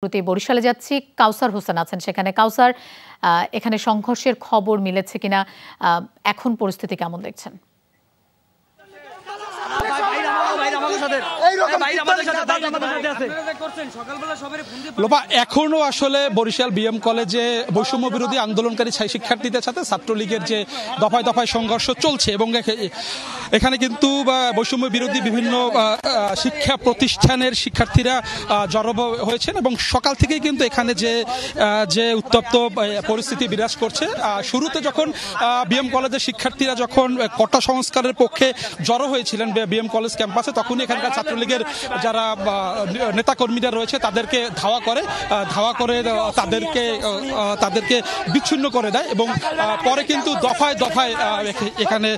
বরিশালে যাচ্ছি, কাউসার হোসেন আছেন সেখানে। কাউসার, এখানে সংঘর্ষের খবর মিলেছে কিনা, এখন পরিস্থিতি কেমন দেখছেন? লোপা, এখনো আসলে বরিশাল বিএম কলেজে বৈষম্য বিরোধী আন্দোলনকারী শিক্ষার্থীদের সাথে ছাত্রলীগের যে দফায় দফায় সংঘর্ষ চলছে এবং এখানে কিন্তু বৈষম্য বিরোধী বিভিন্ন শিক্ষা প্রতিষ্ঠানের শিক্ষার্থীরা জড়ো হয়েছেন এবং সকাল থেকেই কিন্তু এখানে যে উত্তপ্ত পরিস্থিতি বিরাজ করছে। শুরুতে যখন বিএম কলেজের শিক্ষার্থীরা যখন কোটা সংস্কারের পক্ষে জড়ো হয়েছিলেন বিএম কলেজ ক্যাম্পাসে, তখনই এখানকার ছাত্রলীগের যারা নেতাকর্মীরা রয়েছে তাদেরকে ধাওয়া করে তাদেরকে বিচ্ছিন্ন করে দেয় এবং পরে কিন্তু দফায় দফায় এখানে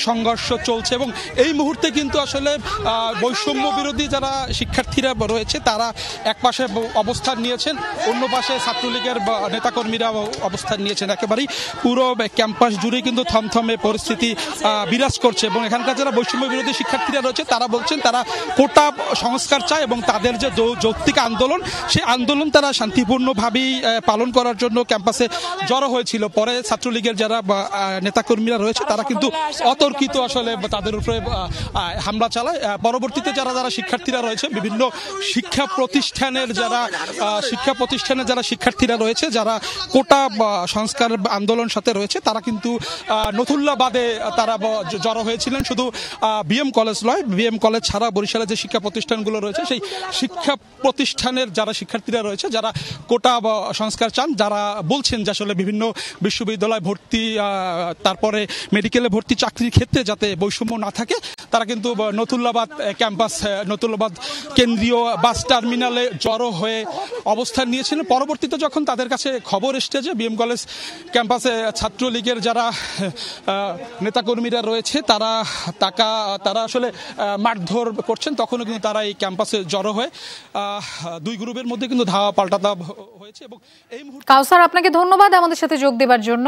সংঘর্ষ চলছে এবং এই মুহূর্তে কিন্তু আসলে বৈষম্য বিরোধী যারা শিক্ষার্থীরা রয়েছে তারা এক পাশে অবস্থান নিয়েছেন, অন্য পাশে ছাত্রলীগের নেতাকর্মীরা অবস্থান নিয়েছেন। একেবারেই পুরো ক্যাম্পাস জুড়ে কিন্তু থমথমে পরিস্থিতি বিরাজ করছে এবং এখানকার যারা বৈষম্য বিরোধী শিক্ষার্থীরা রয়েছে তারা বলছেন তারা কোটা সংস্কার চায় এবং তাদের যে যৌক্তিক আন্দোলন, সেই আন্দোলন তারা শান্তিপূর্ণভাবেই পালন করার জন্য ক্যাম্পাসে জড়ো হয়েছিল। পরে ছাত্রলীগের যারা নেতাকর্মীরা রয়েছে তারা কিন্তু অতর্কিত আসলে তাদের উপরে হামলা চালায়। পরবর্তীতে যারা শিক্ষার্থীরা রয়েছে, বিভিন্ন শিক্ষা প্রতিষ্ঠানের যারা শিক্ষার্থীরা রয়েছে, যারা কোটা সংস্কার আন্দোলন সাথে রয়েছে, তারা কিন্তু নথুল্লাবাদে তারা জড়ো হয়েছিলেন। শুধু বিএম কলেজ নয়, বিএম কলেজ ছাড়া বরিশালে যে শিক্ষা প্রতিষ্ঠানগুলো রয়েছে সেই শিক্ষা প্রতিষ্ঠানের যারা শিক্ষার্থীরা রয়েছে, যারা কোটা সংস্কার চান, যারা বলছেন যে আসলে বিভিন্ন বিশ্ববিদ্যালয় ভর্তি, তারপরে মেডিকেলে ভর্তি, চাকরির ক্ষেত্রে যাতে বৈষম্য না থাকে, তারা কিন্তু নথুল্লাবাদ ক্যাম্পাস, নথুল্লাবাদ কেন্দ্রীয় বাস টার্মিনালে জড়ো হয়ে অবস্থান নিয়েছিলেন। পরবর্তীতে যখন তাদের কাছে খবর এসছে যে বিএম কলেজ ক্যাম্পাসে ছাত্রলীগের যারা নেতাকর্মীরা রয়েছে তারা আসলে মারধর করছেন, তখনও কিন্তু তারা এই ক্যাম্পাসে জড়ো হয়ে দুই গ্রুপের মধ্যে কিন্তু ধাওয়া পাল্টাধাওয়া হয়েছে। এবং এই মুহূর্তে কাউসার, আপনাকে ধন্যবাদ আমাদের সাথে যোগ দেওয়ার জন্য।